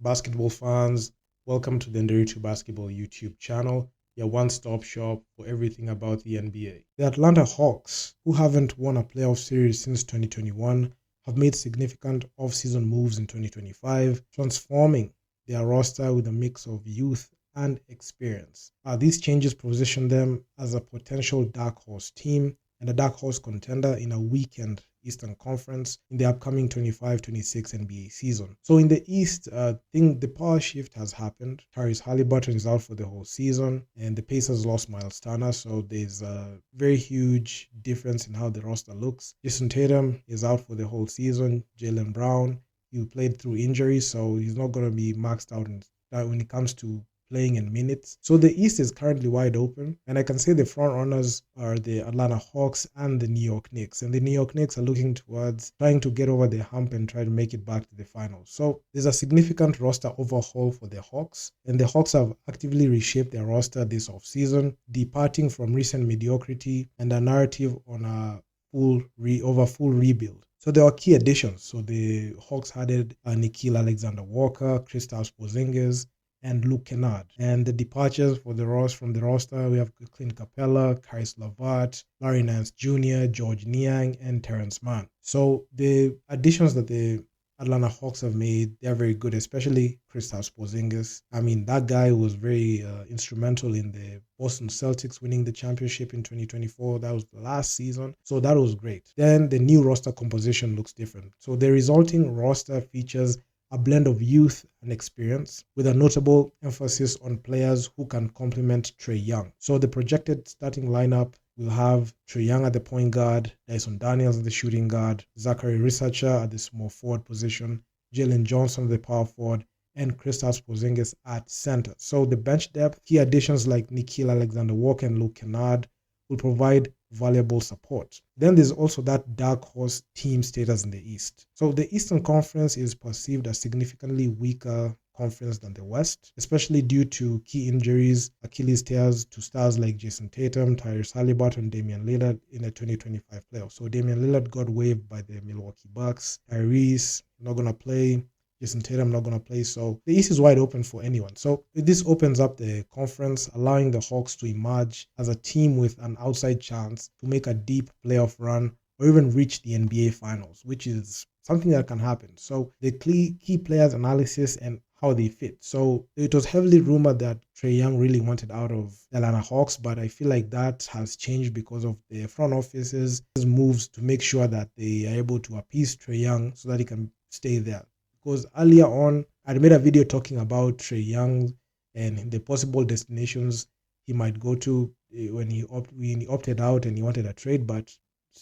Basketball fans, welcome to the Nderitu Basketball YouTube channel, your one-stop shop for everything about the NBA. The Atlanta Hawks, who haven't won a playoff series since 2021, have made significant off-season moves in 2025, transforming their roster with a mix of youth and experience. These changes position them as a potential dark horse team and a dark horse contender in a weekend Eastern Conference in the upcoming 25-26 NBA season. So in the East, I think the power shift has happened. Tyrese Halliburton is out for the whole season, and the Pacers lost Miles Turner, so there's a very huge difference in how the roster looks. Jason Tatum is out for the whole season. Jaylen Brown, he played through injury, so he's not going to be maxed out when it comes to playing in minutes. So the East is currently wide open, and I can say the front runners are the Atlanta Hawks and the New York Knicks. And the New York Knicks are looking towards trying to get over the hump and try to make it back to the finals. So there's a significant roster overhaul for the Hawks, and the Hawks have actively reshaped their roster this offseason, departing from recent mediocrity and a narrative on a full rebuild. So there are key additions. So the Hawks added Nickeil Alexander-Walker, Kristaps Porzingis, and Luke Kennard. And the departures for from the roster, we have Clint Capella, Caris LeVert, Larry Nance Jr., George Niang, and Terrence Mann. So the additions that the Atlanta Hawks have made, they're very good, especially Kristaps Porzingis. I mean, that guy was very instrumental in the Boston Celtics winning the championship in 2024. That was the last season. So that was great. Then the new roster composition looks different. So the resulting roster features a blend of youth and experience, with a notable emphasis on players who can complement Trae Young. So the projected starting lineup will have Trae Young at the point guard, Dyson Daniels at the shooting guard, Zachary Researcher at the small forward position, Jalen Johnson at the power forward, and Kristaps Porzingis at center. So the bench depth, key additions like Nickeil Alexander-Walker and Luke Kennard will provide valuable support. Then there's also that dark horse team status in the East. So the Eastern Conference is perceived as significantly weaker conference than the West, especially due to key injuries, Achilles tears to stars like Jason Tatum, Tyrese Halliburton, and Damian Lillard in the 2025 playoffs. So Damian Lillard got waived by the Milwaukee Bucks. Tyrese not going to play. Jason Tatum not going to play, so the East is wide open for anyone. So this opens up the conference, allowing the Hawks to emerge as a team with an outside chance to make a deep playoff run or even reach the NBA Finals, which is something that can happen. So the key players analysis and how they fit. So it was heavily rumored that Trae Young really wanted out of the Atlanta Hawks, but I feel like that has changed because of the front office's moves to make sure that they are able to appease Trae Young so that he can stay there. Because earlier on, I made a video talking about Trae Young and the possible destinations he might go to when he opted out and he wanted a trade, but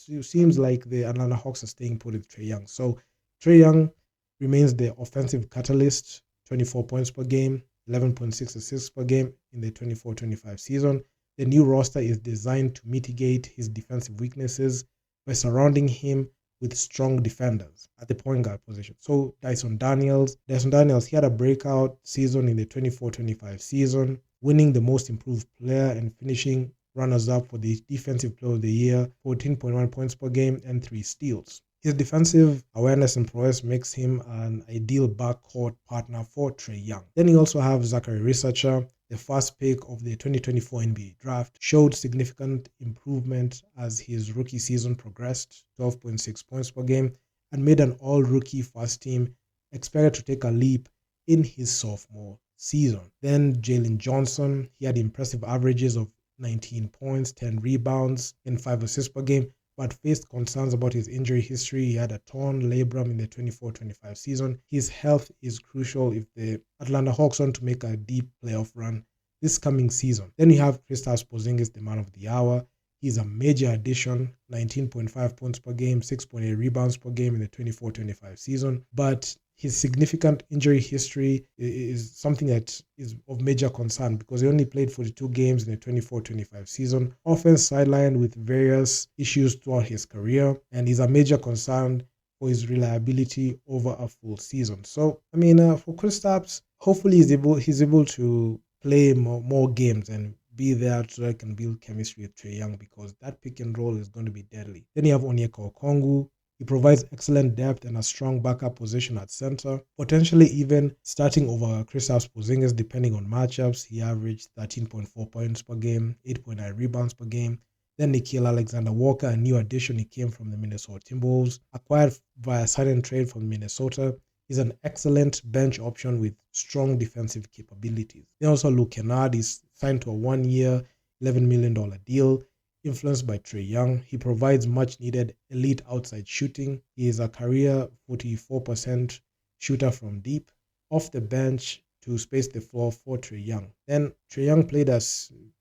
it seems like the Atlanta Hawks are staying put with Trae Young. So Trae Young remains the offensive catalyst, 24 points per game, 11.6 assists per game in the 24-25 season. The new roster is designed to mitigate his defensive weaknesses by surrounding him with strong defenders at the point guard position. So Dyson Daniels, he had a breakout season in the 24-25 season, winning the most improved player and finishing runners-up for the defensive player of the year, 14.1 points per game and 3 steals. His defensive awareness and prowess makes him an ideal backcourt partner for Trae Young. Then you also have Zachary Researcher, the first pick of the 2024 NBA draft, showed significant improvement as his rookie season progressed, 12.6 points per game, and made an all-rookie first team, expected to take a leap in his sophomore season. Then Jalen Johnson, he had impressive averages of 19 points, 10 rebounds, and 5 assists per game, but faced concerns about his injury history. He had a torn labrum in the 24-25 season. His health is crucial if the Atlanta Hawks want to make a deep playoff run this coming season. Then you have Kristaps Porzingis, the man of the hour. He's a major addition, 19.5 points per game, 6.8 rebounds per game in the 24-25 season. But his significant injury history is something that is of major concern because he only played 42 games in the 24-25 season, often sidelined with various issues throughout his career, and is a major concern for his reliability over a full season. So, I mean, for Kristaps, hopefully he's able to play more games and be there so that I can build chemistry with Trae Young, because that pick and roll is going to be deadly. Then you have Onyeka Okongwu, He provides excellent depth and a strong backup position at center, potentially even starting over Kristaps Porzingis depending on matchups. He averaged 13.4 points per game, 8.9 rebounds per game. Then Nickeil Alexander-Walker, a new addition. He came from the Minnesota Timberwolves, acquired via sign and trade from Minnesota. He's an excellent bench option with strong defensive capabilities. Then also Luke Kennard is signed to a 1-year, $11 million deal. Influenced by Trae Young, he provides much-needed elite outside shooting. He is a career 44% shooter from deep, off the bench to space the floor for Trae Young. Then Trae Young played a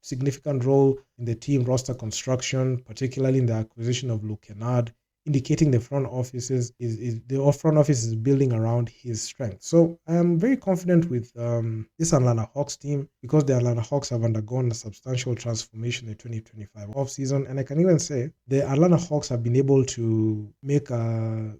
significant role in the team roster construction, particularly in the acquisition of Luke Kennard, indicating the front office is building around his strength. So I am very confident with this Atlanta Hawks team because the Atlanta Hawks have undergone a substantial transformation in the 2025 offseason, and I can even say the Atlanta Hawks have been able to make a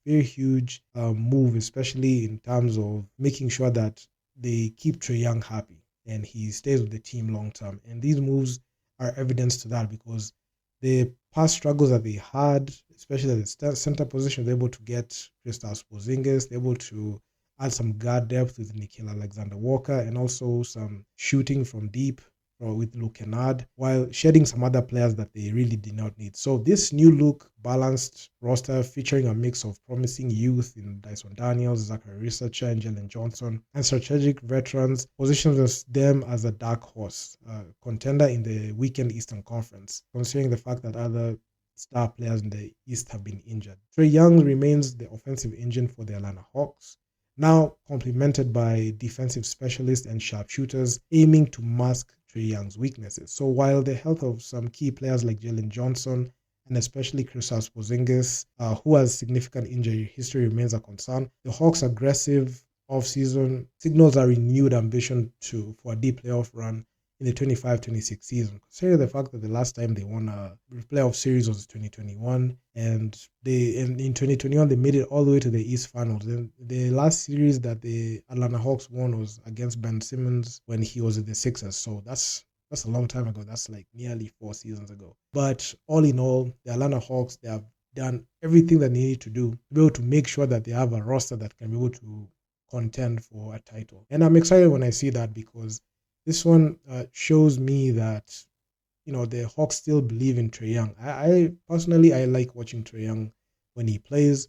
very huge move, especially in terms of making sure that they keep Trae Young happy and he stays with the team long term. And these moves are evidence to that because the past struggles that they had, especially at the center position, they're able to get Kristaps Porzingis, they're able to add some guard depth with Nickeil Alexander-Walker, and also some shooting from deep with Luke Kennard, while shedding some other players that they really did not need. So this new look, balanced roster featuring a mix of promising youth in Dyson Daniels, Zachary Researcher, and Jalen Johnson, and strategic veterans positions them as a dark horse contender in the weekend Eastern Conference, considering the fact that other star players in the East have been injured. Trae Young remains the offensive engine for the Atlanta Hawks, now complemented by defensive specialists and sharpshooters aiming to mask Trae Young's weaknesses. So while the health of some key players like Jalen Johnson and especially Kristaps Porzingis, who has significant injury history, remains a concern, the Hawks' aggressive offseason signals a renewed ambition for a deep playoff run in the 25-26 season, considering the fact that the last time they won a playoff series was 2021, and in 2021 they made it all the way to the East Finals. Then the last series that the Atlanta Hawks won was against Ben Simmons when he was at the Sixers. So that's a long time ago. That's like nearly 4 seasons ago. But all in all, the Atlanta Hawks, they have done everything that they need to do to be able to make sure that they have a roster that can be able to contend for a title. And I'm excited when I see that because this one shows me that, the Hawks still believe in Trae Young. I personally like watching Trae Young when he plays.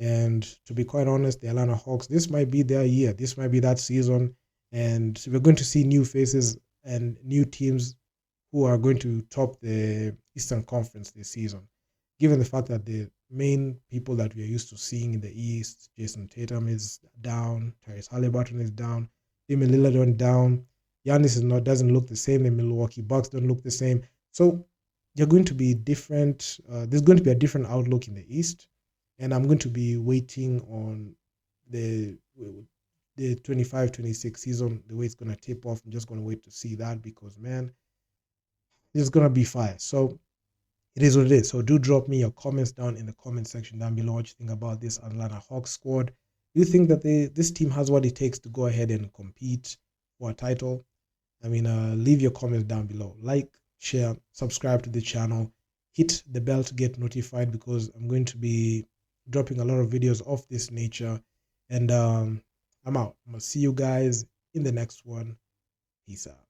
And to be quite honest, the Atlanta Hawks, this might be their year. This might be that season. And we're going to see new faces and new teams who are going to top the Eastern Conference this season. Given the fact that the main people that we are used to seeing in the East, Jason Tatum is down, Tyrese Halliburton is down, Damian Lillard went down, Giannis doesn't look the same. The Milwaukee Bucks don't look the same. So you're going to be different. There's going to be a different outlook in the East, and I'm going to be waiting on the 25-26 season, the way it's going to tip off. I'm just going to wait to see that because, man, this is going to be fire. So it is what it is. So do drop me your comments down in the comment section down below what you think about this Atlanta Hawks squad. Do you think that this team has what it takes to go ahead and compete for a title? Leave your comments down below. Like, share, subscribe to the channel, hit the bell to get notified because I'm going to be dropping a lot of videos of this nature. And I'm out. I'm going to see you guys in the next one. Peace out.